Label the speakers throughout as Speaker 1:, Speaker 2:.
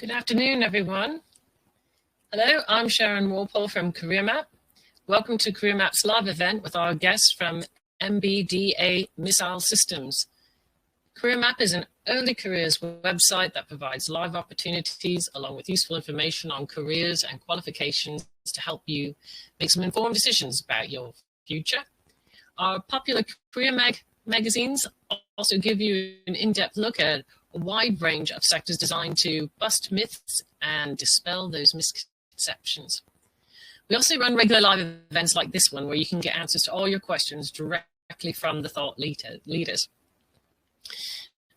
Speaker 1: Good afternoon, everyone. Hello, I'm Sharon Walpole from CareerMap. Welcome to CareerMap's live event with our guests from MBDA Missile Systems. CareerMap is an early careers website that provides live opportunities along with useful information on careers and qualifications to help you make some informed decisions about your future. Our popular career magazines also give you an in-depth look at a wide range of sectors designed to bust myths and dispel those misconceptions. We also run regular live events like this one where you can get answers to all your questions directly from the thought leaders.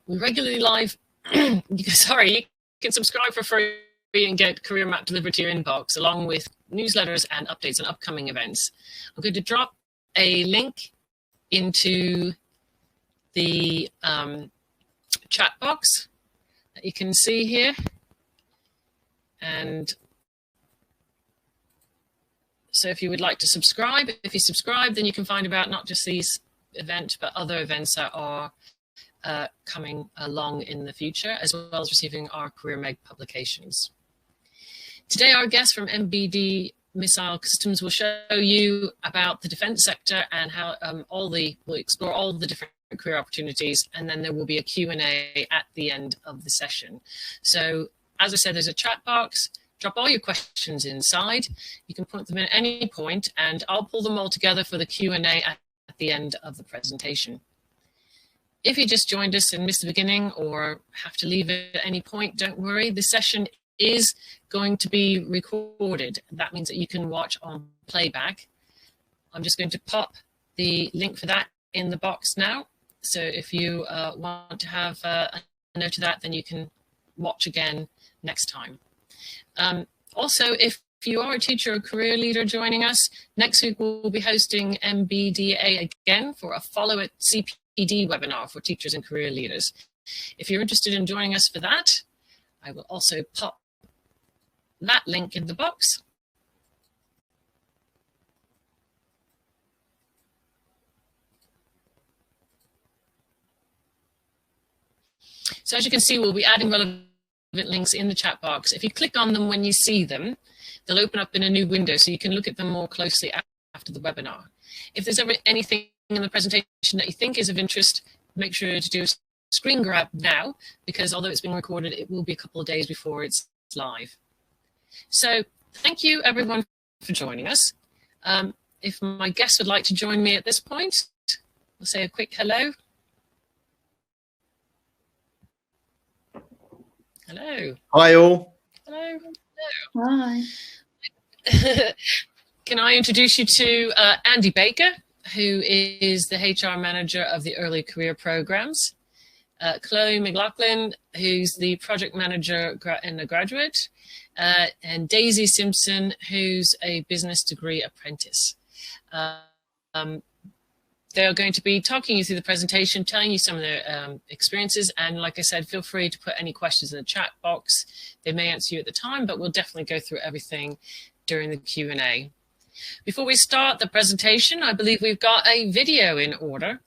Speaker 1: We regularly live, you can subscribe for free and get CareerMap delivered to your inbox along with newsletters and updates on upcoming events. I'm going to drop a link into the chat box that you can see here, and so if you would like to subscribe, if you subscribe, then you can find about not just these events but other events that are coming along in the future, as well as receiving our Career Meg publications. Today our guest from MBD Missile Systems will show you about the defense sector and how we'll explore all the different career opportunities, and then there will be a Q&A at the end of the session. So as I said, there's a chat box. Drop all your questions inside. You can put them at any point and I'll pull them all together for the Q&A at the end of the presentation. If you just joined us and missed the beginning or have to leave at any point, don't worry. The session is going to be recorded. That means that you can watch on playback. I'm just going to pop the link for that in the box now. So if you want to have a note of that, then you can watch again next time. Also, if you are a teacher or career leader joining us, next week we'll be hosting MBDA again for a Follow It CPD webinar for teachers and career leaders. If you're interested in joining us for that, I will also pop that link in the box. So as you can see, we'll be adding relevant links in the chat box. If you click on them when you see them, they'll open up in a new window so you can look at them more closely after the webinar. If there's ever anything in the presentation that you think is of interest, make sure to do a screen grab now, because although it's being recorded, it will be a couple of days before it's live. So thank you everyone for joining us. If my guests would like to join me at this point, we'll say a quick hello. Hello.
Speaker 2: Hi all.
Speaker 1: Hello.
Speaker 3: Hi.
Speaker 1: Can I introduce you to Andy Baker, who is the HR manager of the early career programs, Chloe McLaughlin, who's the project manager in the graduate, and Daisy Simpson, who's a business degree apprentice. They're going to be talking you through the presentation, telling you some of their experiences. And like I said, feel free to put any questions in the chat box. They may answer you at the time, but we'll definitely go through everything during the Q&A. Before we start the presentation, I believe we've got a video in order.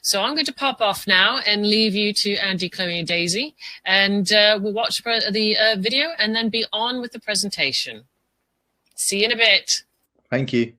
Speaker 1: So I'm going to pop off now and leave you to Andy, Chloe, and Daisy. And we'll watch the video and then be on with the presentation. See you in a bit.
Speaker 2: Thank you.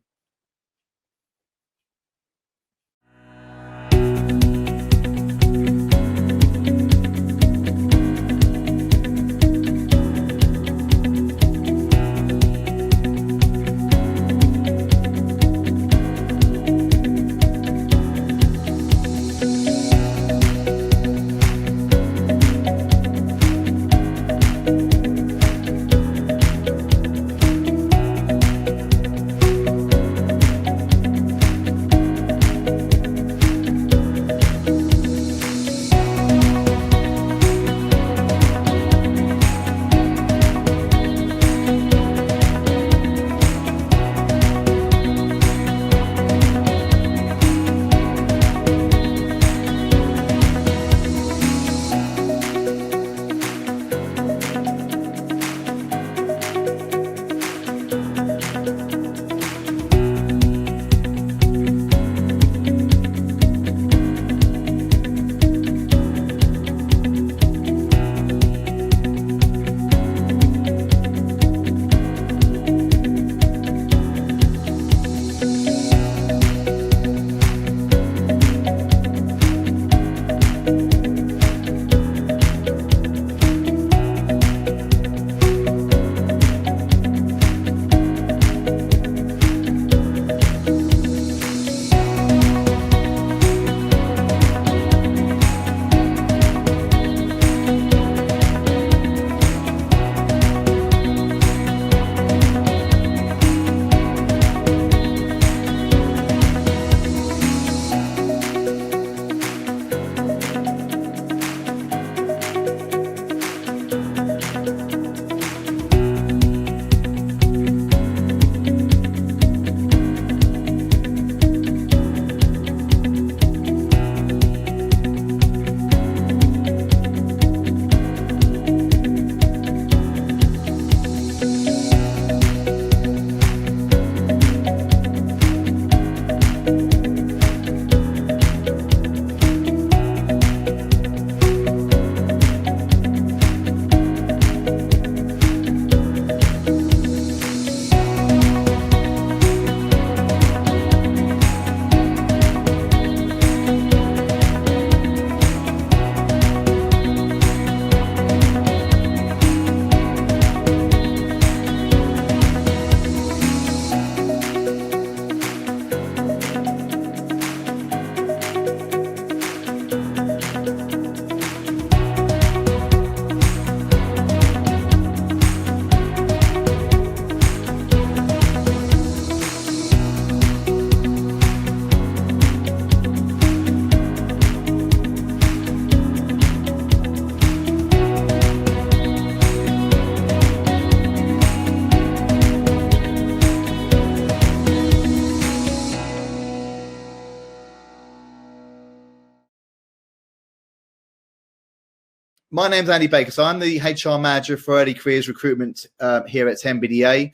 Speaker 2: My name's Andy Baker. So I'm the HR manager for early careers recruitment here at MBDA.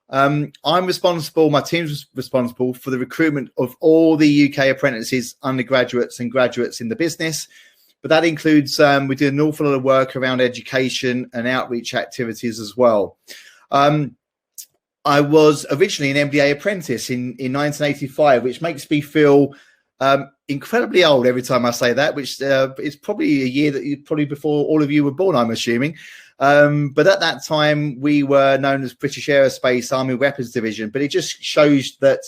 Speaker 2: I'm responsible, my team's responsible for the recruitment of all the UK apprentices, undergraduates and graduates in the business. But that includes, we do an awful lot of work around education and outreach activities as well. I was originally an MBDA apprentice in 1985, which makes me feel incredibly old every time I say that, which is probably a year that you probably before all of you were born, I'm assuming. But at that time, we were known as British Aerospace Army Weapons Division. But it just shows that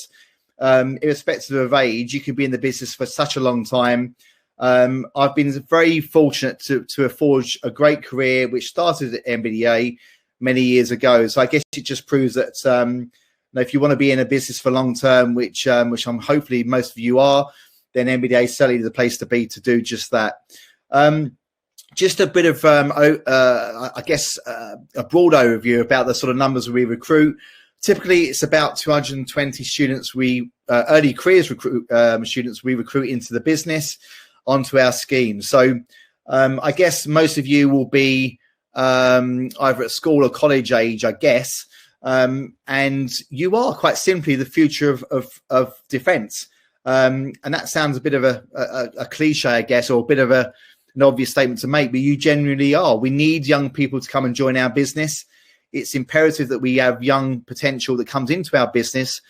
Speaker 2: irrespective of age, you can be in the business for such a long time. I've been very fortunate to have forged a great career, which started at MBDA many years ago. So I guess it just proves that if you want to be in a business for long term, which I'm hopefully most of you are, then MBDA is certainly the place to be to do just that. Just a bit of, I guess, a broad overview about the sort of numbers we recruit. Typically, it's about 220 students early careers students we recruit into the business onto our scheme. So I guess most of you will be either at school or college age, I guess. And you are quite simply the future of defence. And that sounds a bit of a cliche, I guess, or a bit of an obvious statement to make, but you genuinely are. We need young people to come and join our business. It's imperative that we have young potential that comes into our business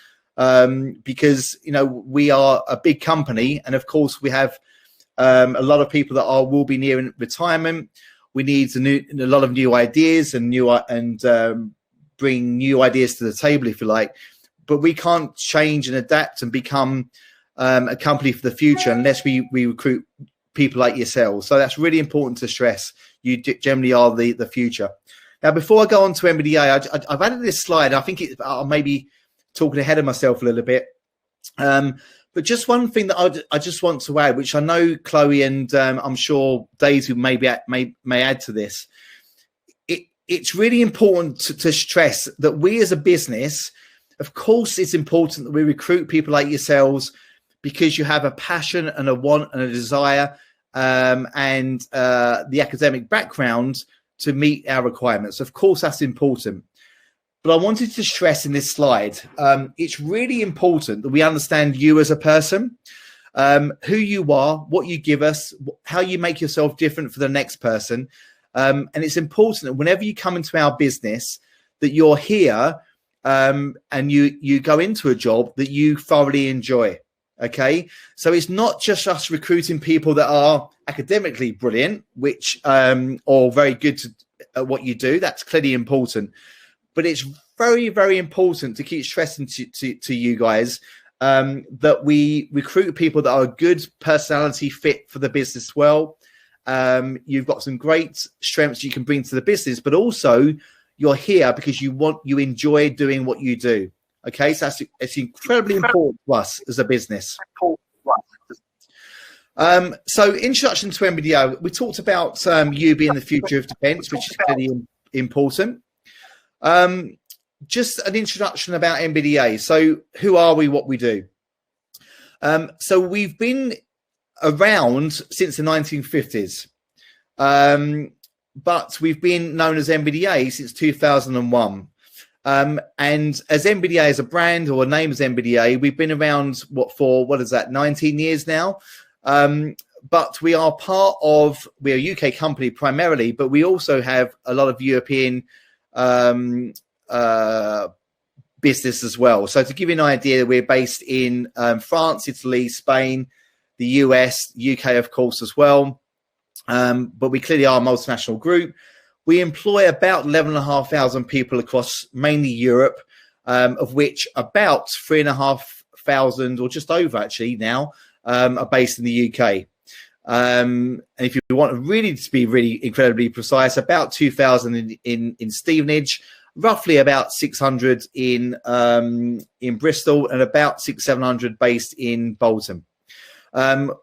Speaker 2: because, we are a big company. And of course, we have a lot of people that will be nearing retirement. We need a lot of new ideas and bring new ideas to the table, if you like. But we can't change and adapt and become a company for the future unless we recruit people like yourselves. So that's really important to stress. You generally are the future. Now, before I go on to MBDA, I've added this slide. I think I'll maybe talking ahead of myself a little bit. But just one thing that I just want to add, which I know Chloe and I'm sure Daisy may add to this. It's really important to stress that we as a business, of course, it's important that we recruit people like yourselves because you have a passion and a want and a desire and the academic background to meet our requirements. Of course, that's important. But I wanted to stress in this slide, it's really important that we understand you as a person, who you are, what you give us, how you make yourself different for the next person. And it's important that whenever you come into our business, that you're here and you go into a job that you thoroughly enjoy. Okay, so it's not just us recruiting people that are academically brilliant, which or very good at what you do. That's clearly important, but it's very, very important to keep stressing to you guys that we recruit people that are a good personality fit for the business. Well, you've got some great strengths you can bring to the business, but also you're here because you enjoy doing what you do. Okay, so it's incredibly important to us as a business. So introduction to MBDA, we talked about you being the future of defence, which is clearly important. Just an introduction about MBDA. So who are we, what we do? So we've been around since the 1950s, but we've been known as MBDA since 2001. And as MBDA as a brand, or a name as MBDA, we've been around for 19 years now. But we are we're a UK company primarily, but we also have a lot of European business as well. So to give you an idea, we're based in France, Italy, Spain, the US, UK, of course, as well. But we clearly are a multinational group. We employ about 11,500 people across mainly Europe, of which about 3,500, or just over actually now, are based in the UK. And if you want to be really incredibly precise, about 2,000 in Stevenage, roughly about 600 in Bristol, and about 600-700 based in Bolton.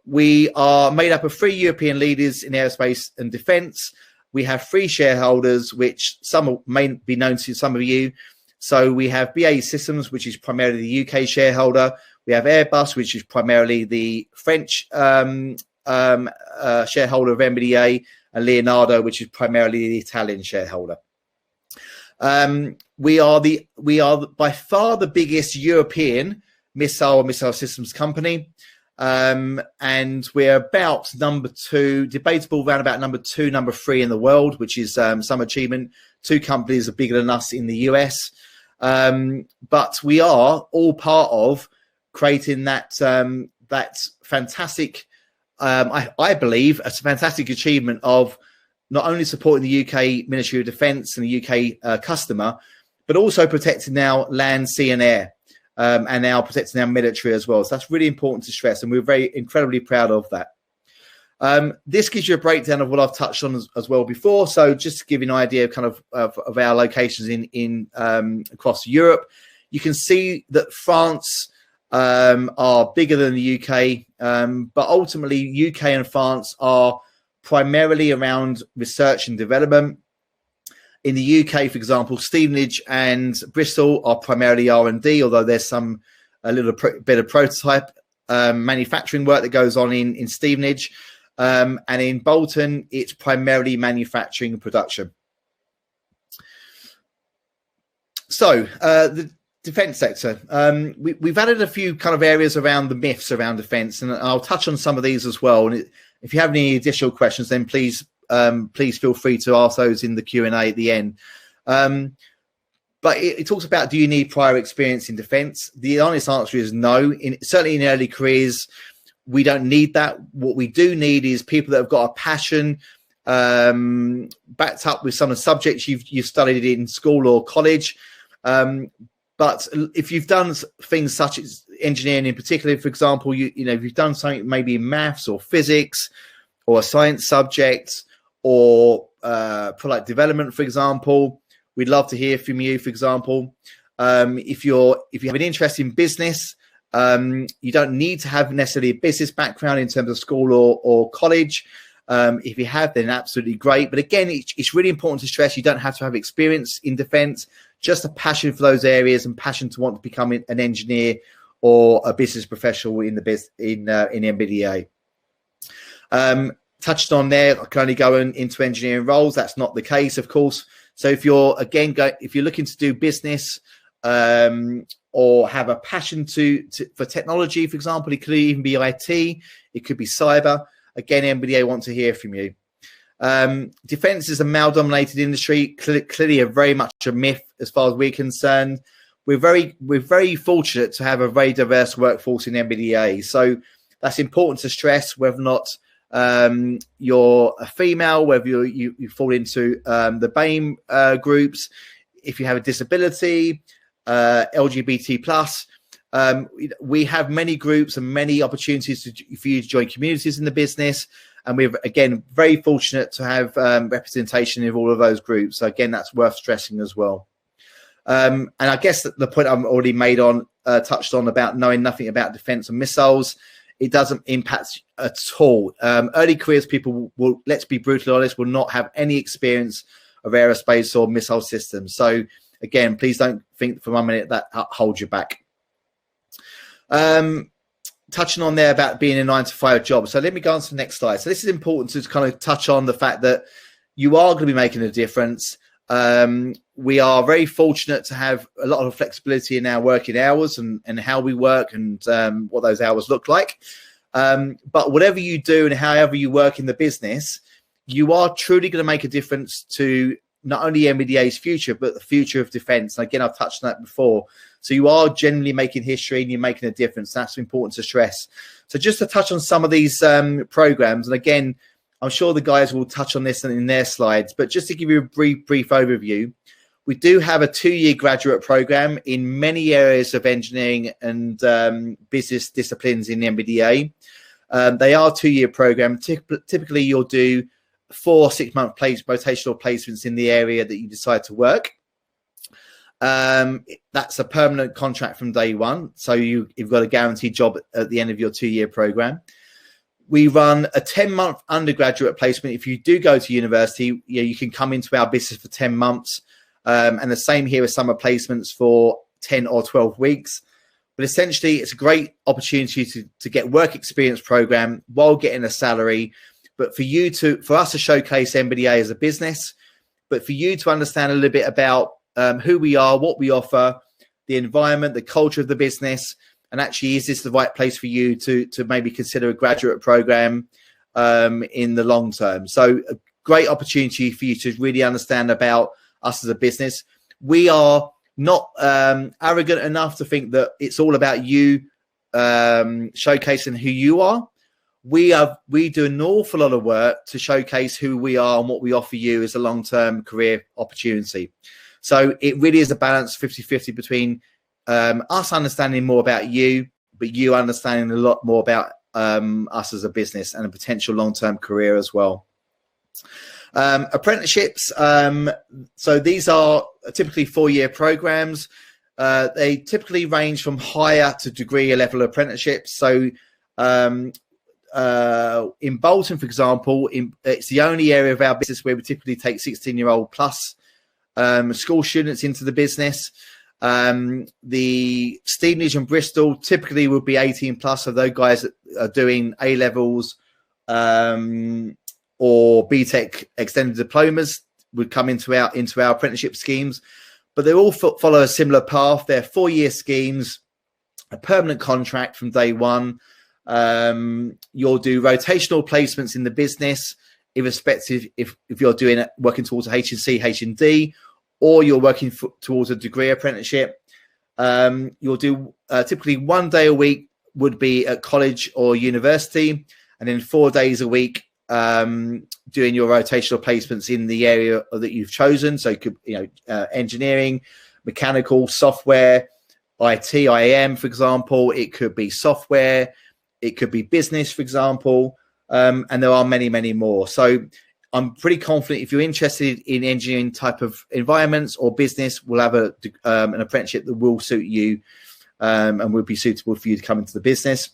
Speaker 2: We are made up of 3 European leaders in aerospace and defence. We have 3 shareholders, which some may be known to some of you. So we have BAE Systems, which is primarily the UK shareholder. We have Airbus, which is primarily the French shareholder of MBDA, and Leonardo, which is primarily the Italian shareholder. We are by far the biggest European missile systems company. And we're about number 2, debatable around about number 2, number 3 in the world, which is some achievement. 2 companies are bigger than us in the US. But we are all part of creating that fantastic, I believe, a fantastic achievement of not only supporting the UK Ministry of Defence and the UK customer, but also protecting our land, sea and air. And now protecting our military as well. So that's really important to stress, and we're incredibly proud of that. This gives you a breakdown of what I've touched on as well before. So just to give you an idea of kind of our locations in across Europe, you can see that France are bigger than the UK, but ultimately UK and France are primarily around research and development. In the UK, for example, Stevenage and Bristol are primarily R&D, although there's a little bit of prototype manufacturing work that goes on in Stevenage. And in Bolton, it's primarily manufacturing and production. So the defence sector, we've added a few kind of areas around the myths around defence, and I'll touch on some of these as well. And if you have any additional questions, then please feel free to ask those in the Q&A at the end. But it talks about, do you need prior experience in defence? The honest answer is no. Certainly in early careers, we don't need that. What we do need is people that have got a passion, backed up with some of the subjects you've studied in school or college. But if you've done things such as engineering in particular, for example, if you've done something maybe in maths or physics or a science subject, or product development, for example, we'd love to hear from you. For example, if you have an interest in business, you don't need to have necessarily a business background in terms of school or college. If you have, then absolutely great. But again, it's really important to stress you don't have to have experience in defence, just a passion for those areas and passion to want to become an engineer or a business professional in MBDA. Touched on there, I can only go into engineering roles. That's not the case, of course. So if you're looking to do business or have a passion for technology, for example, it could even be IT, it could be cyber. Again, MBDA want to hear from you. Defence is a male-dominated industry, clearly very much a myth as far as we're concerned. We're very fortunate to have a very diverse workforce in MBDA. So that's important to stress, whether or not you're a female, whether you fall into the BAME groups, if you have a disability, LGBT plus. We have many groups and many opportunities for you to join communities in the business, and we're again very fortunate to have representation of all of those groups. So again, that's worth stressing as well. And I guess the point I've already made touched on about knowing nothing about defence and missiles, it doesn't impact at all. Early careers people will, let's be brutally honest, will not have any experience of aerospace or missile systems. So again, please don't think for 1 minute that holds you back. Touching on there about being a 9-to-5 job. So let me go on to the next slide. So this is important to kind of touch on the fact that you are going to be making a difference. We are very fortunate to have a lot of flexibility in our working hours and how we work and what those hours look like. But whatever you do and however you work in the business, you are truly going to make a difference to not only MBDA's future, but the future of defence. And again, I've touched on that before. So you are generally making history and you're making a difference. That's important to stress. So just to touch on some of these programs, and again, I'm sure the guys will touch on this in their slides, but just to give you a brief overview, we do have a 2-year graduate program in many areas of engineering and business disciplines in the MBDA. They are 2-year programs. Typically, you'll do 4 6-month rotational placements in the area that you decide to work. That's a permanent contract from day one. So you've got a guaranteed job at the end of your 2-year program. We run a 10-month undergraduate placement. If you do go to university, you can come into our business for 10 months. And the same here with summer placements for 10 or 12 weeks. But essentially, it's a great opportunity to get work experience program while getting a salary. But for us to showcase MBDA as a business, but for you to understand a little bit about who we are, what we offer, the environment, the culture of the business, and actually, is this the right place for you to maybe consider a graduate program in the long term? So a great opportunity for you to really understand about us as a business. We are not arrogant enough to think that it's all about you showcasing who you are. We do an awful lot of work to showcase who we are and what we offer you as a long-term career opportunity. So it really is a balance 50-50 between us understanding more about you, but you understanding a lot more about us as a business and a potential long-term career as well. Apprenticeships. So these are typically 4-year programs. They typically range from higher to degree level apprenticeships. So in Bolton, for example, it's the only area of our business where we typically take 16-year-old plus school students into the business. The Stevenage and Bristol typically would be 18 plus of those guys that are doing A levels or BTEC extended diplomas would come into our apprenticeship schemes, but they all follow a similar path. They're 4-year schemes, a permanent contract from day one. You'll do rotational placements in the business, irrespective if you're working towards a HNC, HND, or you're working towards a degree apprenticeship. You'll do typically 1 day a week would be at college or university, and then 4 days a week doing your rotational placements in the area that you've chosen. So it could, engineering, mechanical, software, IT, IAM, for example. It could be software. It could be business, for example. And there are many, many more. So I'm pretty confident if you're interested in engineering type of environments or business, we'll have an apprenticeship that will suit you and will be suitable for you to come into the business.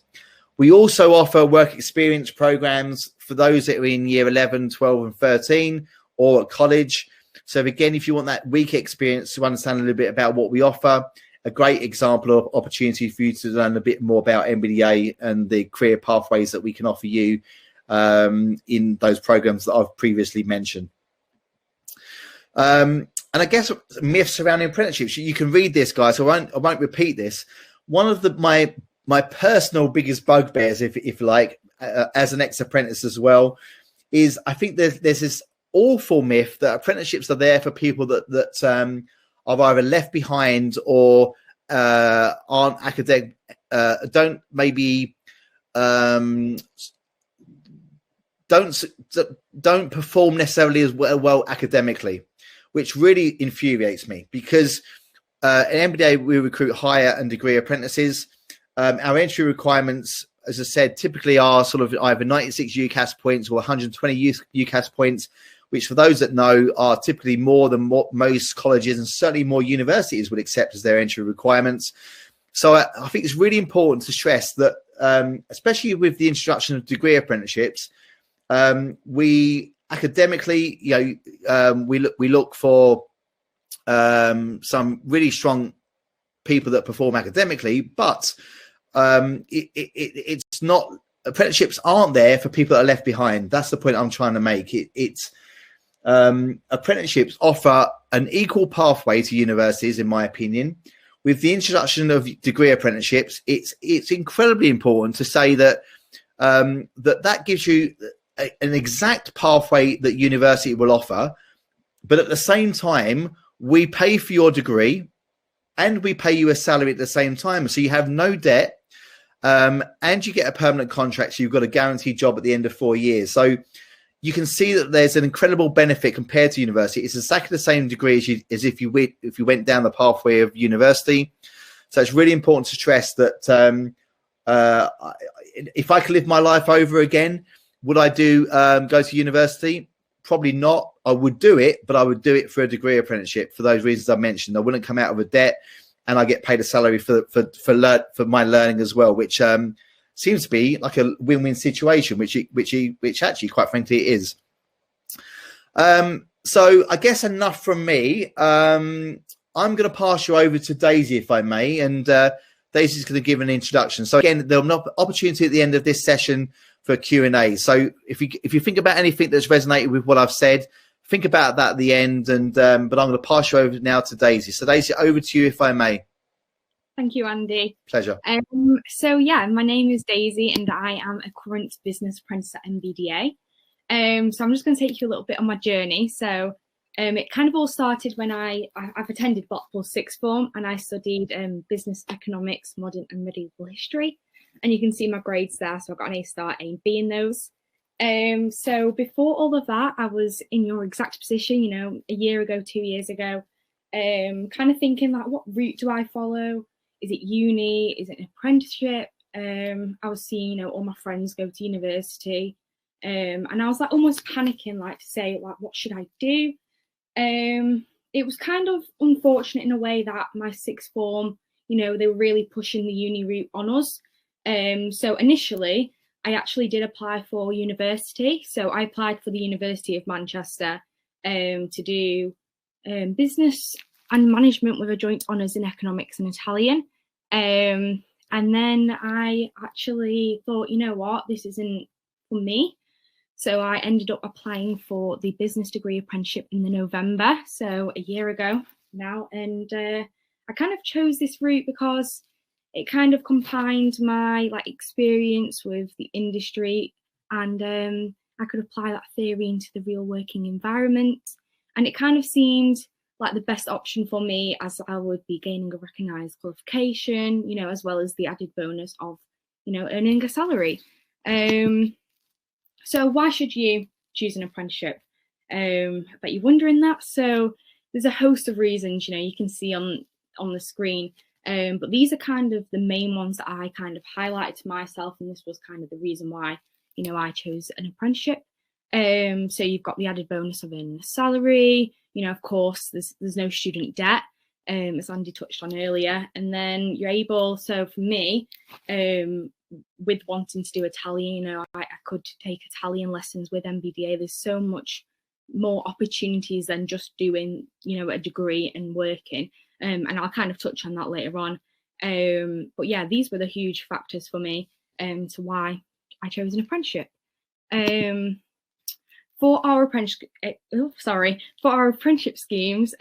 Speaker 2: We also offer work experience programs for those that are in year 11, 12 and 13 or at college. So again, if you want that week experience to understand a little bit about what we offer, a great example of opportunity for you to learn a bit more about MBDA and the career pathways that we can offer you in those programs that I've previously mentioned. And I guess myths surrounding apprenticeships, you can read this, guys, so I won't repeat this. One of my personal biggest bugbears, if you like, as an ex-apprentice as well, is I think there's this awful myth that apprenticeships are there for people that are either left behind or aren't academic, don't perform necessarily as well academically, which really infuriates me because at MBDA we recruit higher and degree apprentices. Our entry requirements, as I said, typically are sort of either 96 UCAS points or 120 UCAS points, which for those that know are typically more than what most colleges and certainly more universities would accept as their entry requirements. So I think it's really important to stress that, especially with the introduction of degree apprenticeships, we academically, we look for some really strong people that perform academically, but it's not, apprenticeships aren't there for people that are left behind. That's the point I'm trying to make. It's apprenticeships offer an equal pathway to universities, in my opinion. With the introduction of degree apprenticeships, it's incredibly important to say that that gives you an exact pathway that university will offer, but at the same time, we pay for your degree and we pay you a salary at the same time. So you have no debt, and you get a permanent contract. So you've got a guaranteed job at the end of 4 years. So you can see that there's an incredible benefit compared to university. It's exactly the same degree as if you went down the pathway of university. So it's really important to stress that if I could live my life over again, would I go to university? Probably not. I would do it, but I would do it for a degree apprenticeship for those reasons I mentioned. I wouldn't come out of a debt, and I get paid a salary for my learning as well, which seems to be like a win-win situation, which actually, quite frankly, it is. So I guess enough from me. I'm going to pass you over to Daisy, if I may, and Daisy's going to give an introduction. So again, there'll be an opportunity at the end of this session for Q&A. So if you think about anything that's resonated with what I've said, think about that at the end. And but I'm going to pass you over now to Daisy. So Daisy, over to you, if I may.
Speaker 3: Thank you, Andy.
Speaker 2: Pleasure.
Speaker 3: So yeah, my name is Daisy, and I am a current business apprentice at MBDA. So I'm just going to take you a little bit on my journey. So it kind of all started when I've attended Blackpool sixth form, and I studied business economics, modern and medieval history. And you can see my grades there. So I got an A star, A and B in those. So before all of that, I was in your exact position, you know, a year ago, 2 years ago, kind of thinking like, what route do I follow? Is it uni? Is it an apprenticeship? I was seeing, you know, all my friends go to university. And I was like almost panicking, like to say, like, what should I do? It was kind of unfortunate in a way that my sixth form, you know, they were really pushing the uni route on us. So initially, I actually did apply for university. So I applied for the University of Manchester to do business and management with a joint honours in economics and Italian. And then I actually thought, you know what, this isn't for me. So I ended up applying for the business degree apprenticeship in the November, so a year ago now. And I kind of chose this route because it kind of combined my experience with the industry, and I could apply that theory into the real working environment. And it kind of seemed like the best option for me, as I would be gaining a recognised qualification, you know, as well as the added bonus of, you know, earning a salary. So why should you choose an apprenticeship? I bet you're wondering that. So there's a host of reasons, you know, you can see on the screen. But these are kind of the main ones that I kind of highlighted to myself, and this was kind of the reason why, you know, I chose an apprenticeship. So you've got the added bonus of earning a salary, you know, of course, there's no student debt, as Andy touched on earlier, and then you're able, so for me, with wanting to do Italian, you know, I could take Italian lessons with MBDA. There's so much more opportunities than just doing, you know, a degree and working. And I'll kind of touch on that later on. But yeah, these were the huge factors for me to why I chose an apprenticeship. For our apprenticeship schemes,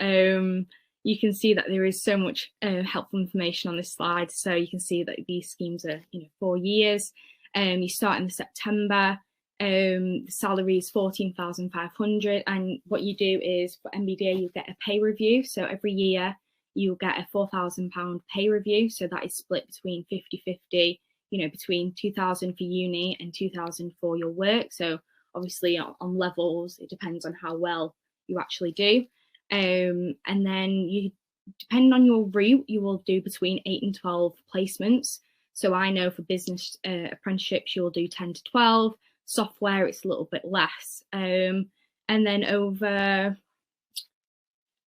Speaker 3: you can see that there is so much helpful information on this slide. So you can see that these schemes are, you know, 4 years. You start in September. The salary is 14,500, and what you do is for MBDA you get a pay review. So every year you'll get a £4,000 pay review. So that is split between 50-50, you know, between 2,000 for uni and 2,000 for your work. So obviously on levels, it depends on how well you actually do. And then you, depending on your route, you will do between 8 and 12 placements. So I know for business apprenticeships, you'll do 10 to 12. Software, it's a little bit less. And then over,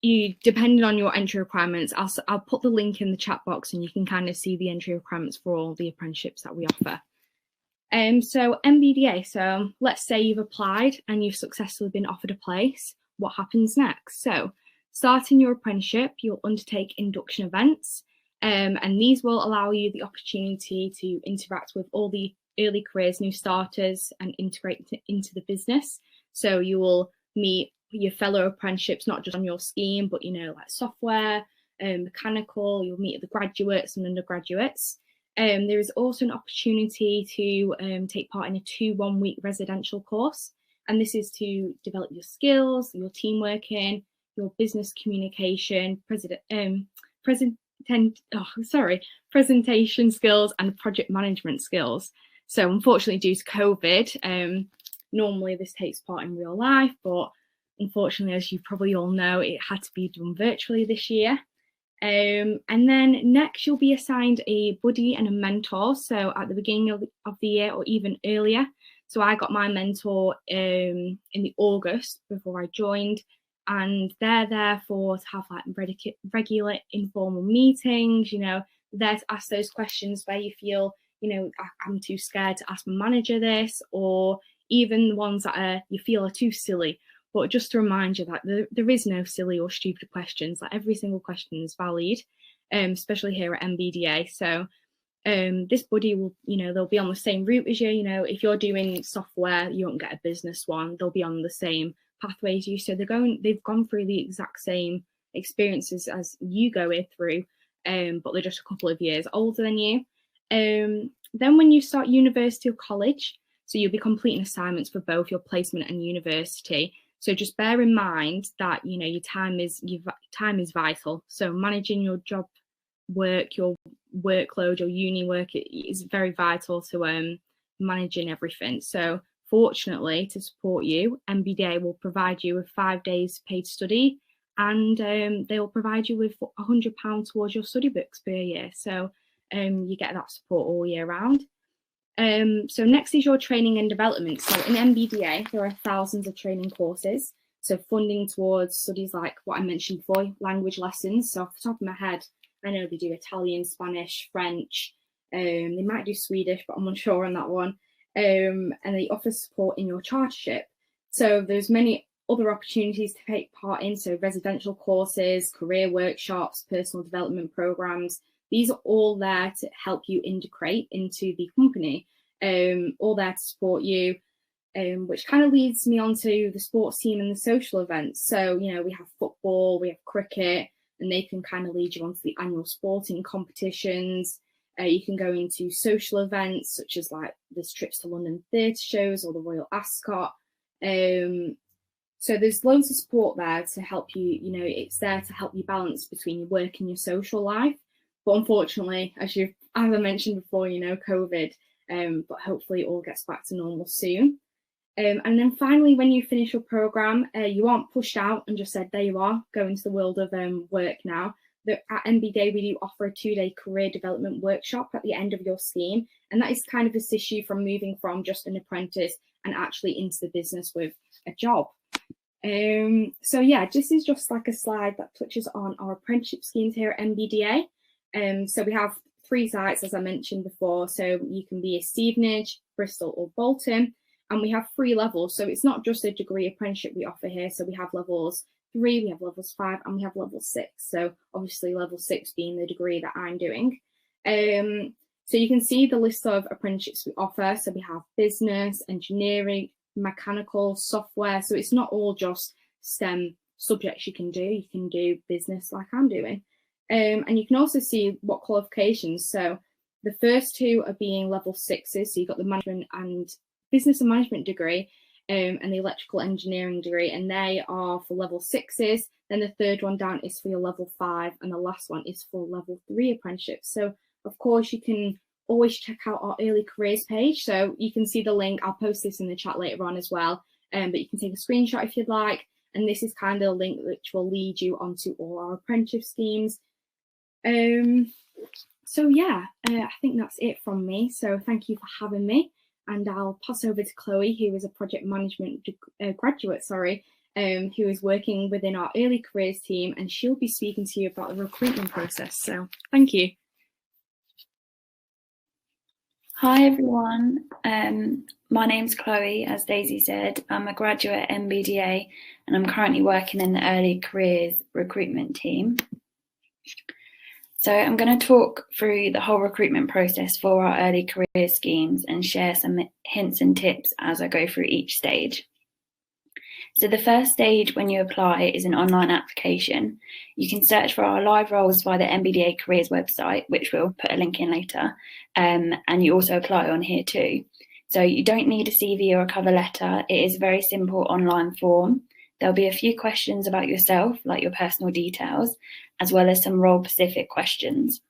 Speaker 3: depending on your entry requirements, I'll put the link in the chat box, and you can kind of see the entry requirements for all the apprenticeships that we offer. So MBDA, so let's say you've applied and you've successfully been offered a place. What happens next? So starting your apprenticeship, you'll undertake induction events, and these will allow you the opportunity to interact with all the early careers, new starters, and integrate into the business. So you will meet, your fellow apprenticeships, not just on your scheme, but, you know, like software, mechanical, you'll meet the graduates and undergraduates. There is also an opportunity to take part in a 2 1-week residential course. And this is to develop your skills, your team working, your business communication, presentation skills and project management skills. So unfortunately, due to COVID, normally this takes part in real life, but unfortunately, as you probably all know, it had to be done virtually this year. And then next, you'll be assigned a buddy and a mentor. So at the beginning of the year or even earlier. So I got my mentor in the August before I joined, and they're there to have like regular informal meetings, you know, there to ask those questions where you feel, you know, I'm too scared to ask my manager this, or even the ones that you feel are too silly. But just to remind you that there is no silly or stupid questions. Like every single question is valid, especially here at MBDA. So this buddy will, you know, they'll be on the same route as you. You know, if you're doing software, you won't get a business one. They'll be on the same pathway as you. So they've gone through the exact same experiences as you go through, but they're just a couple of years older than you. Then when you start university or college, so you'll be completing assignments for both your placement and university. So just bear in mind that, you know, your time is vital. So managing your job work, your workload, your uni work, it is very vital to managing everything. So fortunately, to support you, MBDA will provide you with 5 days paid study, and they will provide you with £100 towards your study books per year. So you get that support all year round. So next is your training and development. So in MBDA, there are thousands of training courses. So funding towards studies like what I mentioned before, language lessons. So off the top of my head, I know they do Italian, Spanish, French. They might do Swedish, but I'm unsure on that one. And they offer support in your chartership. So there's many other opportunities to take part in. So residential courses, career workshops, personal development programs. These are all there to help you integrate into the company, all there to support you, which kind of leads me on to the sports team and the social events. So, you know, we have football, we have cricket, and they can kind of lead you onto the annual sporting competitions. You can go into social events such as like there's trips to London theatre shows or the Royal Ascot. So there's loads of support there to help you, you know, it's there to help you balance between your work and your social life. But unfortunately, as I mentioned before, you know, COVID, but hopefully it all gets back to normal soon. And then finally, when you finish your programme, you aren't pushed out and just said, there you are, go into the world of work now. At MBDA, we do offer a 2-day career development workshop at the end of your scheme. And that is kind of assist you from moving from just an apprentice and actually into the business with a job. So yeah, this is just like a slide that touches on our apprenticeship schemes here at MBDA. So we have 3 sites, as I mentioned before. So you can be a Stevenage, Bristol or Bolton. And we have 3 levels. So it's not just a degree apprenticeship we offer here. So we have levels 3, we have levels 5, and we have level 6. So obviously level 6 being the degree that I'm doing. So you can see the list of apprenticeships we offer. So we have business, engineering, mechanical, software. So it's not all just STEM subjects you can do. You can do business like I'm doing. And you can also see what qualifications. So the first 2 are being level 6s. So you've got the management and business and management degree and the electrical engineering degree, and they are for level 6s. Then the third one down is for your level 5, and the last one is for level 3 apprenticeships. So of course you can always check out our early careers page. So you can see the link. I'll post this in the chat later on as well. But you can take a screenshot if you'd like. And this is kind of a link which will lead you onto all our apprenticeship schemes. So yeah, I think that's it from me. So thank you for having me. And I'll pass over to Chloe, who is a project management graduate, who is working within our early careers team, and she'll be speaking to you about the recruitment process. So thank you.
Speaker 4: Hi everyone, my name's Chloe, as Daisy said. I'm a graduate at MBDA and I'm currently working in the early careers recruitment team. So I'm going to talk through the whole recruitment process for our early career schemes and share some hints and tips as I go through each stage. So the first stage when you apply is an online application. You can search for our live roles via the MBDA Careers website, which we'll put a link in later, and you also apply on here too. So you don't need a CV or a cover letter. It is a very simple online form. There'll be a few questions about yourself, like your personal details, as well as some role-specific questions.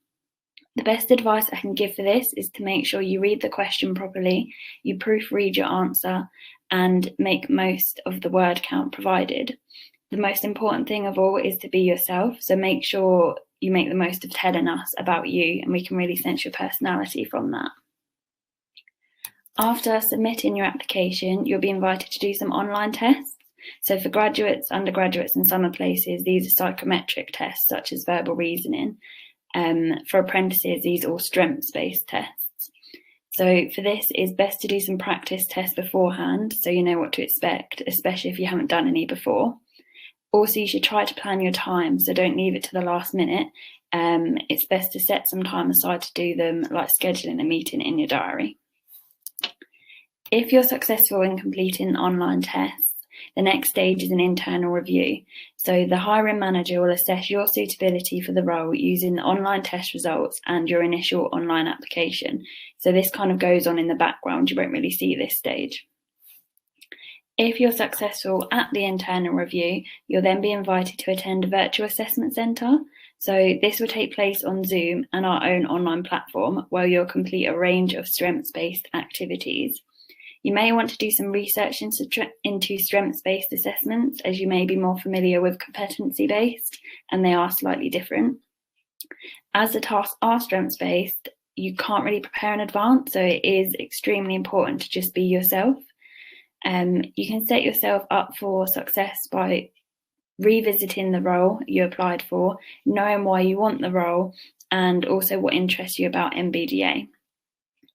Speaker 4: The best advice I can give for this is to make sure you read the question properly, you proofread your answer, and make most of the word count provided. The most important thing of all is to be yourself, so make sure you make the most of telling us about you, and we can really sense your personality from that. After submitting your application, you'll be invited to do some online tests. So for graduates, undergraduates and summer places, these are psychometric tests such as verbal reasoning. For apprentices, these are all strengths-based tests. So for this, it's best to do some practice tests beforehand so you know what to expect, especially if you haven't done any before. Also, you should try to plan your time, so don't leave it to the last minute. It's best to set some time aside to do them, like scheduling a meeting in your diary. If you're successful in completing online tests, the next stage is an internal review. So the hiring manager will assess your suitability for the role using the online test results and your initial online application. So this kind of goes on in the background. You won't really see this stage. If you're successful at the internal review, you'll then be invited to attend a virtual assessment centre. So this will take place on Zoom and our own online platform, where you'll complete a range of strengths-based activities. You may want to do some research into strengths-based assessments, as you may be more familiar with competency-based, and they are slightly different. As the tasks are strengths-based, you can't really prepare in advance, so it is extremely important to just be yourself. You can set yourself up for success by revisiting the role you applied for, knowing why you want the role, and also what interests you about MBDA.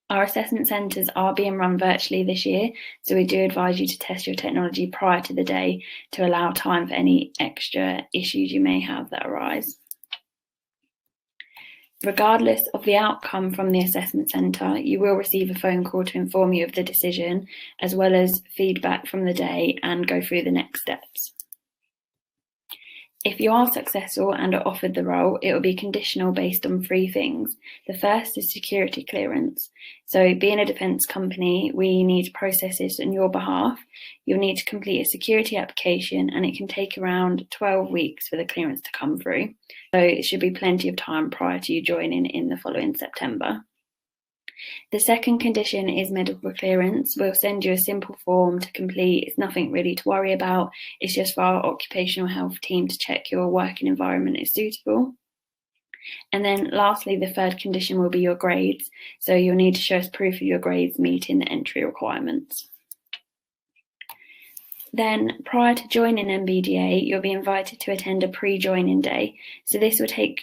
Speaker 4: Our assessment centres are being run virtually this year, so we do advise you to test your technology prior to the day to allow time for any extra issues you may have that arise. Regardless of the outcome from the assessment centre, you will receive a phone call to inform you of the decision, as well as feedback from the day and go through the next steps. If you are successful and are offered the role, it will be conditional based on 3 things. The first is security clearance. So being a defence company, we need processes on your behalf. You'll need to complete a security application, and it can take around 12 weeks for the clearance to come through. So it should be plenty of time prior to you joining in the following September. The second condition is medical clearance. We'll send you a simple form to complete. It's nothing really to worry about. It's just for our occupational health team to check your working environment is suitable. And then lastly, the third condition will be your grades. So you'll need to show us proof of your grades meeting the entry requirements. Then prior to joining MBDA, you'll be invited to attend a pre-joining day. So this will take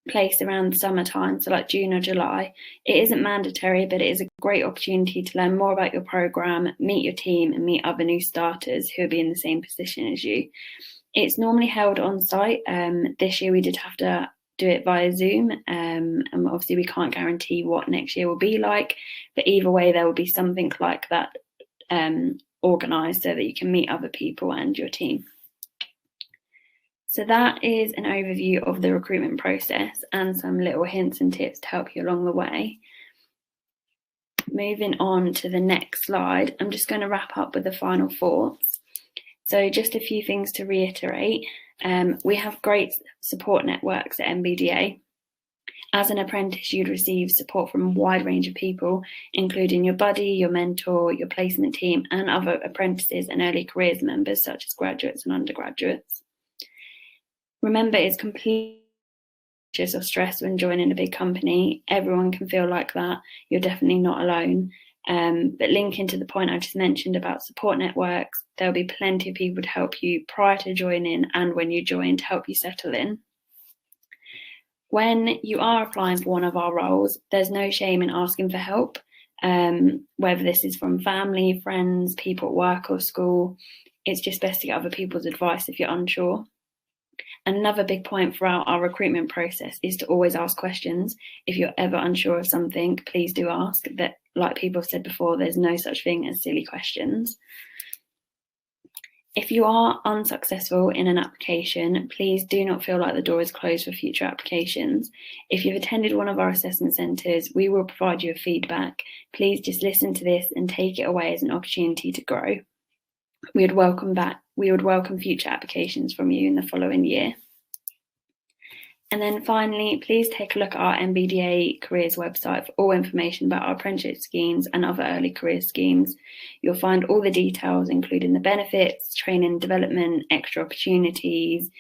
Speaker 4: place around summertime, so like June or July. It isn't mandatory, but it is a great opportunity to learn more about your programme, meet your team and meet other new starters who will be in the same position as you. It's normally held on site. This year we did have to do it via Zoom, and obviously we can't guarantee what next year will be like, but either way there will be something like that organised so that you can meet other people and your team. So that is an overview of the recruitment process and some little hints and tips to help you along the way. Moving on to the next slide, I'm just going to wrap up with the final thoughts. So just a few things to reiterate. We have great support networks at MBDA. As an apprentice, you'd receive support from a wide range of people, including your buddy, your mentor, your placement team, and other apprentices and early careers members, such as graduates and undergraduates. Remember, it's completely or stress when joining a big company. Everyone can feel like that. You're definitely not alone. But linking to the point I just mentioned about support networks, there'll be plenty of people to help you prior to joining and when you join to help you settle in. When you are applying for one of our roles, there's no shame in asking for help, whether this is from family, friends, people at work or school. It's just best to get other people's advice if you're unsure. Another big point throughout our recruitment process is to always ask questions. If you're ever unsure of something, please do ask. That, like people have said before, there's no such thing as silly questions. If you are unsuccessful in an application, please do not feel like the door is closed for future applications. If you've attended one of our assessment centres, we will provide you with feedback. Please just listen to this and take it away as an opportunity to grow. We would welcome future applications from you in the following year. And then finally, please take a look at our MBDA careers website for all information about our apprenticeship schemes and other early career schemes. You'll find all the details, including the benefits, training, development, extra opportunities,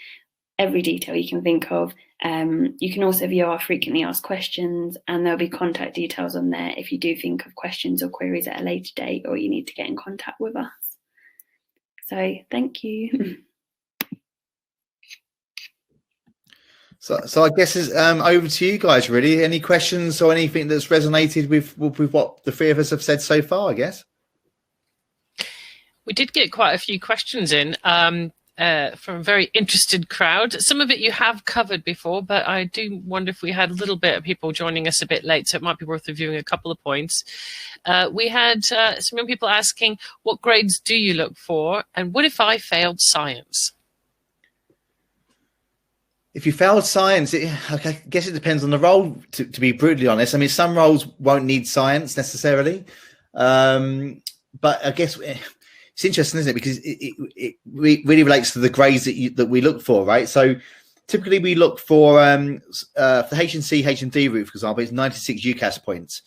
Speaker 4: every detail you can think of. You can also view our frequently asked questions, and there'll be contact details on there if you do think of questions or queries at a later date or you need to get in contact with us. So thank you.
Speaker 2: So I guess it's over to you guys, really. Any questions or anything that's resonated with what the three of us have said so far, I guess?
Speaker 1: We did get quite a few questions in from a very interested crowd. Some of it you have covered before, but I do wonder if we had a little bit of people joining us a bit late, so it might be worth reviewing a couple of points. We had some young people asking, what grades do you look for? And what if I failed science?
Speaker 2: If you failed science, I guess it depends on the role, to be brutally honest. I mean, some roles won't need science necessarily. But I guess it's interesting, isn't it? Because it really relates to the grades that we look for, right? So typically we look for the H&C, H&D route, for example, it's 96 UCAS points.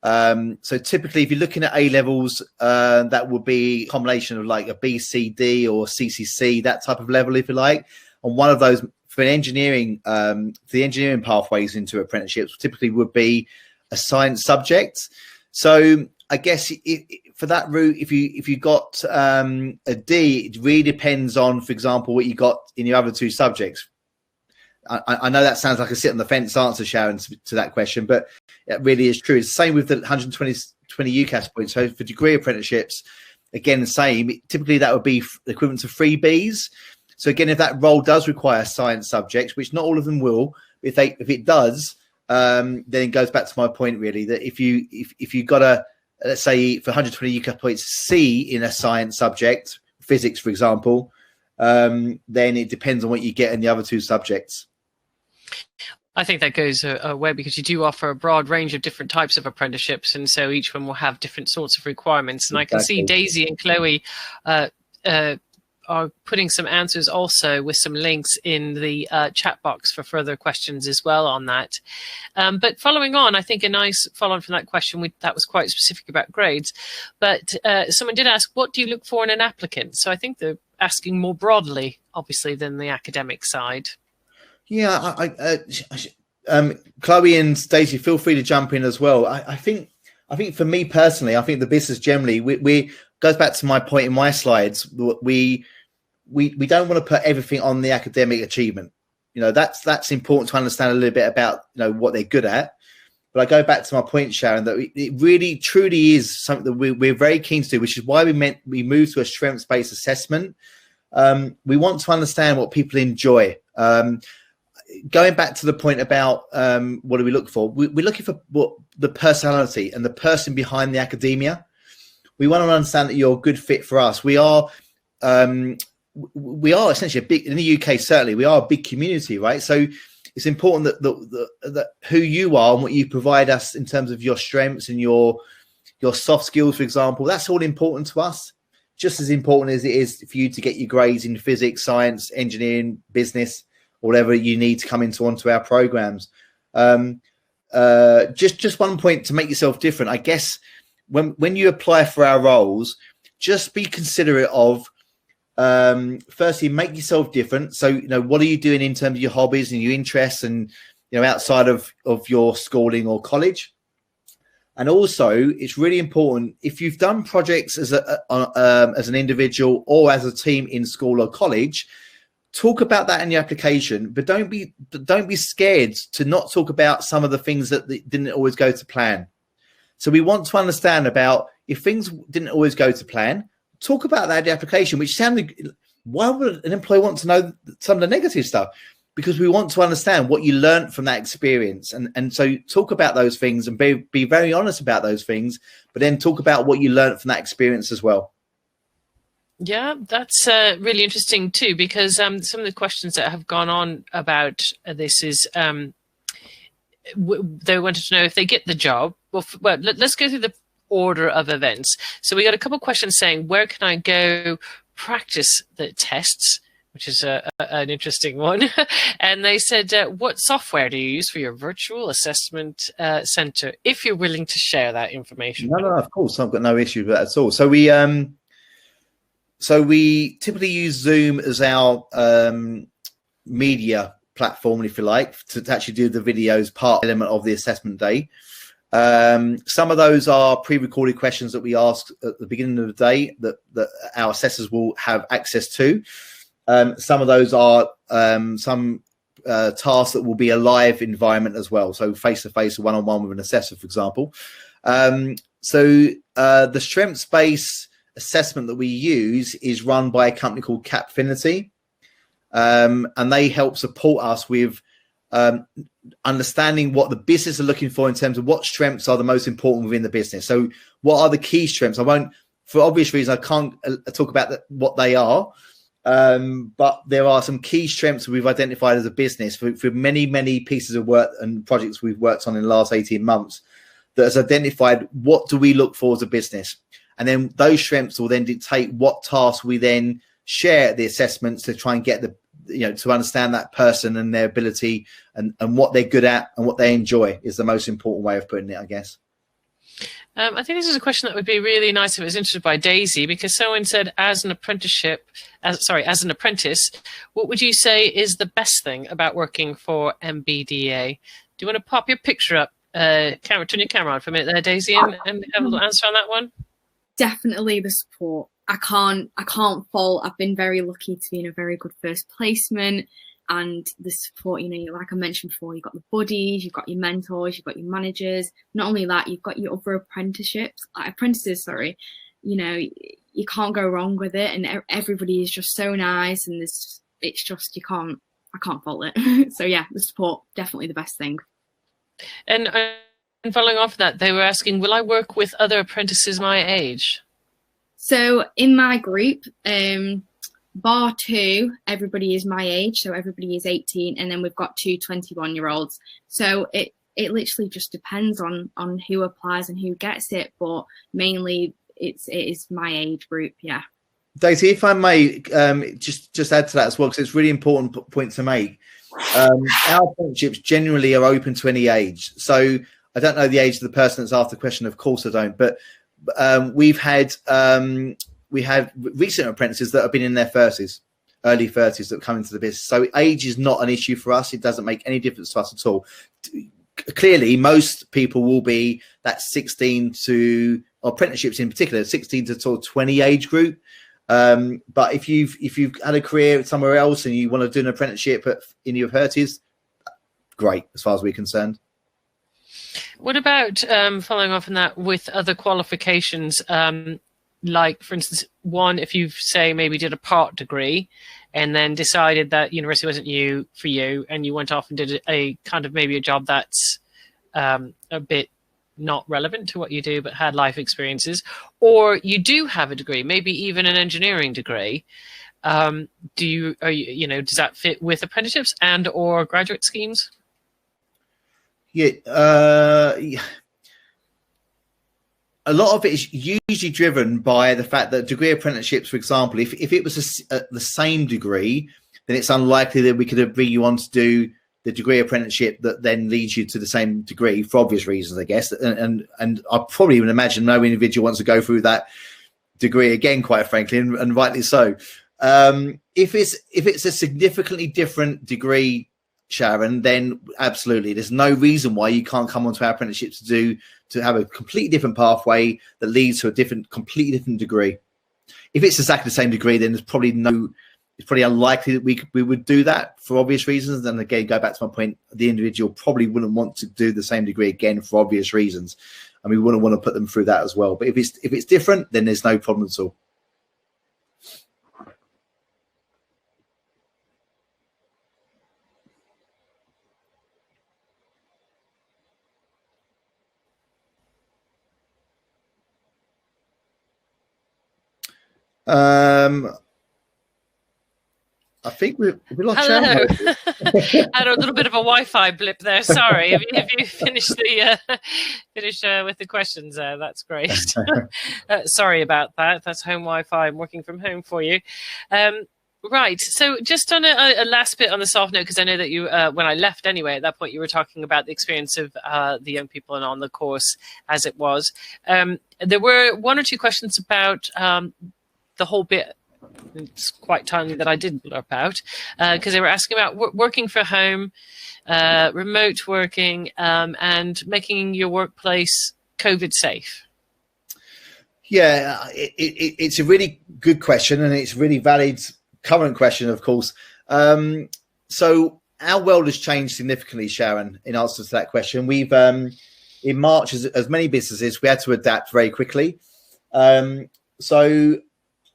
Speaker 2: So typically if you're looking at A-levels, that would be a combination of like a B, C, D or CCC, that type of level, if you like. And one of those for engineering, the engineering pathways into apprenticeships typically would be a science subject. So I guess for that route, if you got a D, it really depends on, for example, what you got in your other two subjects. I know that sounds like a sit on the fence answer, Sharon, to that question, but it really is true. It's the same with the 120 UCAS points. So for degree apprenticeships, again, the same. Typically, that would be equivalent to 3 Bs. So again, if that role does require science subjects, which not all of them will, if it does, then it goes back to my point really, that if you got a, let's say for 120 UCAS points, C in a science subject, physics, for example, then it depends on what you get in the other two subjects.
Speaker 1: I think that goes away because you do offer a broad range of different types of apprenticeships, and so each one will have different sorts of requirements. And exactly. I can see Daisy and Chloe are putting some answers also with some links in the chat box for further questions as well on that. But following on, I think a nice follow-on from that question, that was quite specific about grades, but someone did ask, what do you look for in an applicant? So I think they're asking more broadly, obviously, than the academic side.
Speaker 2: Yeah, Chloe and Daisy, feel free to jump in as well. I think for me personally, I think the business generally, we goes back to my point in my slides. We don't want to put everything on the academic achievement. You know, that's important to understand a little bit about, you know, what they're good at. But I go back to my point, Sharon, that it really truly is something that we're very keen to do, which is why we moved to a strengths-based assessment. We want to understand what people enjoy. Going back to the point about what do we look for? We're looking for the personality and the person behind the academia. We want to understand that you're a good fit for us. We are essentially a big, in the UK, certainly, we are a big community, right? So it's important that who you are and what you provide us in terms of your strengths and your soft skills, for example, that's all important to us. Just as important as it is for you to get your grades in physics, science, engineering, business, or whatever you need to come onto our programs. Just one point to make yourself different. I guess when you apply for our roles, just be considerate of, firstly, make yourself different. So, you know, what are you doing in terms of your hobbies and your interests and, you know, outside of your schooling or college? And also, it's really important, if you've done projects as an individual or as a team in school or college, talk about that in the application, but don't be scared to not talk about some of the things that didn't always go to plan. So we want to understand about if things didn't always go to plan, talk about that in the application, which sounded, why would an employee want to know some of the negative stuff? Because we want to understand what you learned from that experience. And so talk about those things and be very honest about those things, but then talk about what you learned from that experience as well.
Speaker 1: Yeah, that's really interesting too, because some of the questions that have gone on about this is they wanted to know if they get the job. Well, let's go through the order of events. So we got a couple of questions saying, where can I go practice the tests? Which is an interesting one. And they said, what software do you use for your virtual assessment center? If you're willing to share that information.
Speaker 2: No, of course, I've got no issue with that at all. So we typically use Zoom as our media platform, if you like, to actually do the videos part element of the assessment day. Some of those are pre-recorded questions that we ask at the beginning of the day that our assessors will have access to. Some of those are some tasks that will be a live environment as well, so face-to-face or one-on-one with an assessor, for example. So the strengths-based assessment that we use is run by a company called Capfinity, and they help support us with understanding what the business are looking for in terms of what strengths are the most important within the business. So what are the key strengths? I won't, for obvious reasons, I can't talk about what they are, but there are some key strengths we've identified as a business for many pieces of work and projects we've worked on in the last 18 months that has identified what do we look for as a business. And then those strengths will then dictate what tasks we then share the assessments to try and get to understand that person and their ability and what they're good at and what they enjoy is the most important way of putting it, I guess.
Speaker 1: I think this is a question that would be really nice if it was answered by Daisy, because someone said, as an apprentice, what would you say is the best thing about working for MBDA? Do you want to pop your picture up? Turn your camera on for a minute there, Daisy, and have a little answer on that one.
Speaker 3: Definitely the support. I can't fault. I've been very lucky to be in a very good first placement, and the support, like I mentioned before, you've got the buddies, you've got your mentors, you've got your managers. Not only that, you've got your other apprentices, you can't go wrong with it, and everybody is just so nice, and I can't fault it. So yeah, the support, definitely the best thing.
Speaker 1: And following off that, they were asking, will I work with other apprentices my age?
Speaker 3: So in my group, bar 2, everybody is my age, so everybody is 18, and then we've got 2 21-year-olds. So it literally just depends on who applies and who gets it, but mainly it is my age group. Yeah.
Speaker 2: Daisy, if I may just add to that as well, because it's a really important point to make. Our apprenticeships generally are open to any age. So I don't know the age of the person that's asked the question. Of course I don't. But we had recent apprentices that have been in their 30s, early 30s, that come into the business. So age is not an issue for us. It doesn't make any difference to us at all. Clearly, most people will be that 16 to, or apprenticeships in particular, 16 to 20 age group. But if you've had a career somewhere else and you want to do an apprenticeship in your 30s, great, as far as we're concerned.
Speaker 1: What about following off on that with other qualifications? Like, for instance, one, if you say maybe did a part degree and then decided that university wasn't for you, and you went off and did a kind of maybe a job that's a bit not relevant to what you do, but had life experiences, or you do have a degree, maybe even an engineering degree. Does that fit with apprenticeships and or graduate schemes?
Speaker 2: Yeah, a lot of it is usually driven by the fact that degree apprenticeships, for example, if it was the same degree, then it's unlikely that we could bring you on to do the degree apprenticeship that then leads you to the same degree, for obvious reasons, I guess. And I probably would imagine no individual wants to go through that degree again, quite frankly, and rightly so. If it's a significantly different degree, Sharon, then absolutely, there's no reason why you can't come onto our apprenticeship to have a completely different pathway that leads to a completely different degree. If it's exactly the same degree, then it's probably unlikely that we would do that for obvious reasons. And again, go back to my point, the individual probably wouldn't want to do the same degree again for obvious reasons, and we wouldn't want to put them through that as well. But if it's different, then there's no problem at all. I think we lost
Speaker 1: Hello.
Speaker 2: Sharon.
Speaker 1: I had a little bit of a Wi-Fi blip there. Sorry. Have you finished with the questions there? That's great. Sorry about that. That's home Wi-Fi. I'm working from home for you. Right. So just on a last bit on the soft note, because I know that you, when I left anyway, at that point you were talking about the experience of the young people and on the course as it was. There were one or two questions about the whole bit. It's quite timely that I did blurb out because they were asking about working from home, remote working, and making your workplace COVID safe.
Speaker 2: Yeah, it's a really good question, and it's a really valid current question, of course. So our world has changed significantly, Sharon, in answer to that question. We've, in March, as many businesses, we had to adapt very quickly. So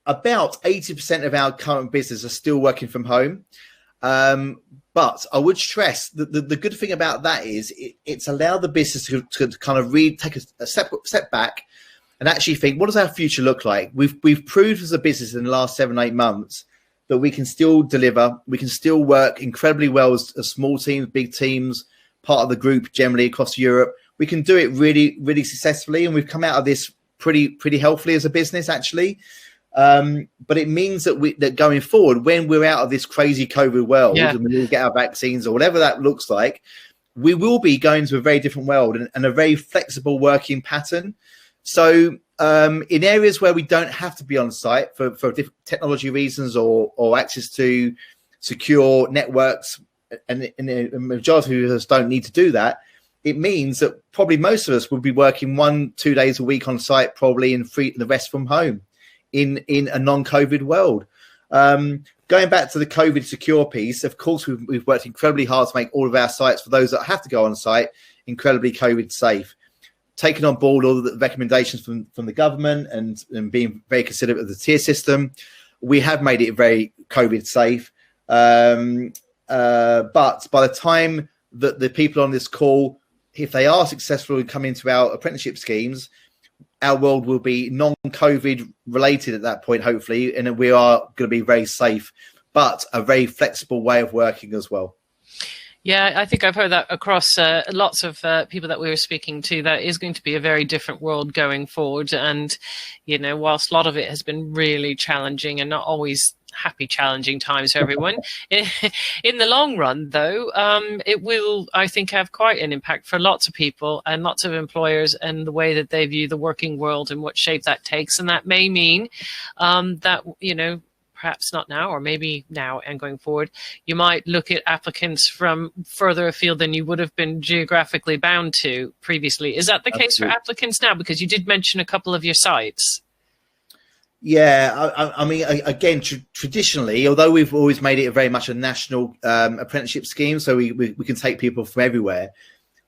Speaker 2: about 80% of our current business are still working from home. But I would stress that the good thing about that is it's allowed the business to kind of take a step back and actually think, what does our future look like? We've proved as a business in the last 7-8 months that we can still deliver. We can still work incredibly well as small teams, big teams, part of the group generally across Europe. We can do it really, really successfully. And we've come out of this pretty healthily as a business, actually. But it means that going forward, when we're out of this crazy COVID world and we get our vaccines or whatever that looks like, we will be going to a very different world and a very flexible working pattern. So in areas where we don't have to be on site for different technology reasons or access to secure networks, and the majority of us don't need to do that, it means that probably most of us will be working 1-2 days a week on site, probably, and the rest from home in a non-COVID world. Going back to the COVID secure piece, of course, we've worked incredibly hard to make all of our sites, for those that have to go on site, incredibly COVID safe. Taking on board all the recommendations from the government and being very considerate of the tier system, we have made it very COVID safe. But by the time that the people on this call, if they are successful in coming into our apprenticeship schemes, our world will be non-COVID related at that point, hopefully, and we are going to be very safe, but a very flexible way of working as well.
Speaker 1: Yeah, I think I've heard that across lots of people that we were speaking to. That is going to be a very different world going forward. And, you know, whilst a lot of it has been really challenging and not always happy, challenging times for everyone, in the long run, though, it will, I think, have quite an impact for lots of people and lots of employers and the way that they view the working world and what shape that takes. And that may mean that, you know, perhaps not now, or maybe now and going forward, you might look at applicants from further afield than you would have been geographically bound to previously. Is that the case for applicants now? Because you did mention a couple of your sites.
Speaker 2: Yeah, I mean, again, traditionally, although we've always made it very much a national apprenticeship scheme, so we can take people from everywhere.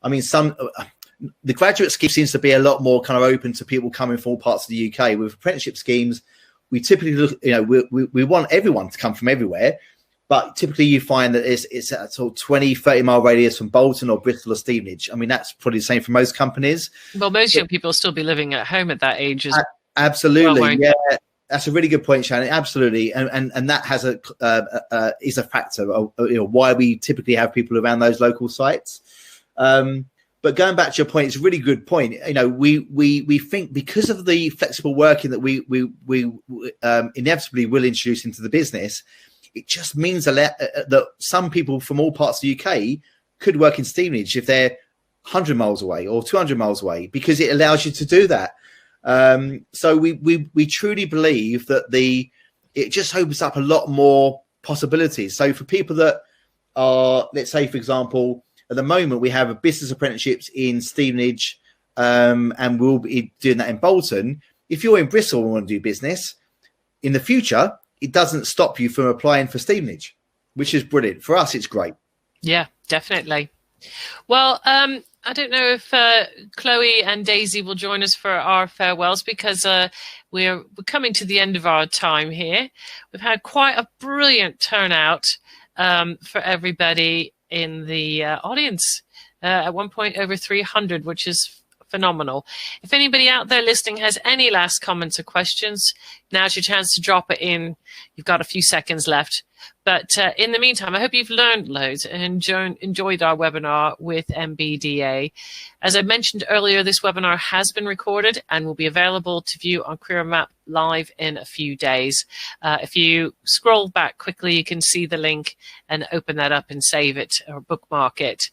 Speaker 2: I mean, the graduate scheme seems to be a lot more kind of open to people coming from all parts of the UK. With apprenticeship schemes, we typically look, you know, we want everyone to come from everywhere, but typically you find that it's a sort of 20-30 mile radius from Bolton or Bristol or Stevenage. I mean, that's probably the same for most companies.
Speaker 1: Well, most young people will still be living at home at that age.
Speaker 2: Absolutely,
Speaker 1: well,
Speaker 2: yeah. That's a really good point, Shannon. Absolutely, and that has is a factor of, you know, why we typically have people around those local sites. But going back to your point, it's a really good point. You know, we think because of the flexible working that we inevitably will introduce into the business, it just means that some people from all parts of the UK could work in Stevenage if they're 100 miles away or 200 miles away, because it allows you to do that. So we truly believe that it just opens up a lot more possibilities. So for people that are, let's say, for example, at the moment, we have a business apprenticeships in Stevenage, and we'll be doing that in Bolton. If you're in Bristol and want to do business, in the future, it doesn't stop you from applying for Stevenage, which is brilliant. For us, it's great.
Speaker 1: Yeah, definitely. Well, I don't know if Chloe and Daisy will join us for our farewells, because we're coming to the end of our time here. We've had quite a brilliant turnout for everybody in the audience. At one point over 300, which is phenomenal. If anybody out there listening has any last comments or questions, now's your chance to drop it in. You've got a few seconds left. But in the meantime, I hope you've learned loads and enjoyed our webinar with MBDA. As I mentioned earlier, this webinar has been recorded and will be available to view on Career Map Live in a few days. If you scroll back quickly, you can see the link and open that up and save it or bookmark it.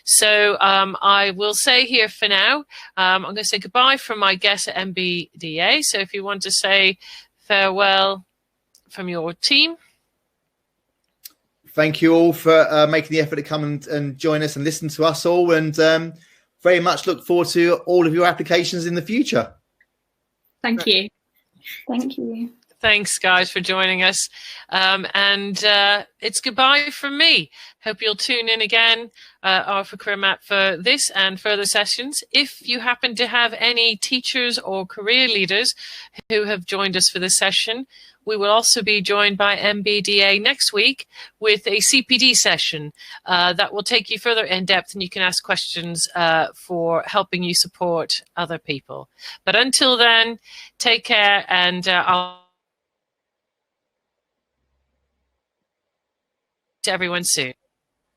Speaker 1: So I will say here for now, I'm going to say goodbye from my guests at MBDA. So if you want to say farewell from your team.
Speaker 2: Thank you all for making the effort to come and join us and listen to us all, and very much look forward to all of your applications in the future.
Speaker 3: Thank you.
Speaker 4: Thank you.
Speaker 1: Thanks, guys, for joining us. And it's goodbye from me. Hope you'll tune in again for Career Map for this and further sessions. If you happen to have any teachers or career leaders who have joined us for this session, we will also be joined by MBDA next week with a CPD session that will take you further in depth, and you can ask questions for helping you support other people. But until then, take care, and I'll see everyone soon.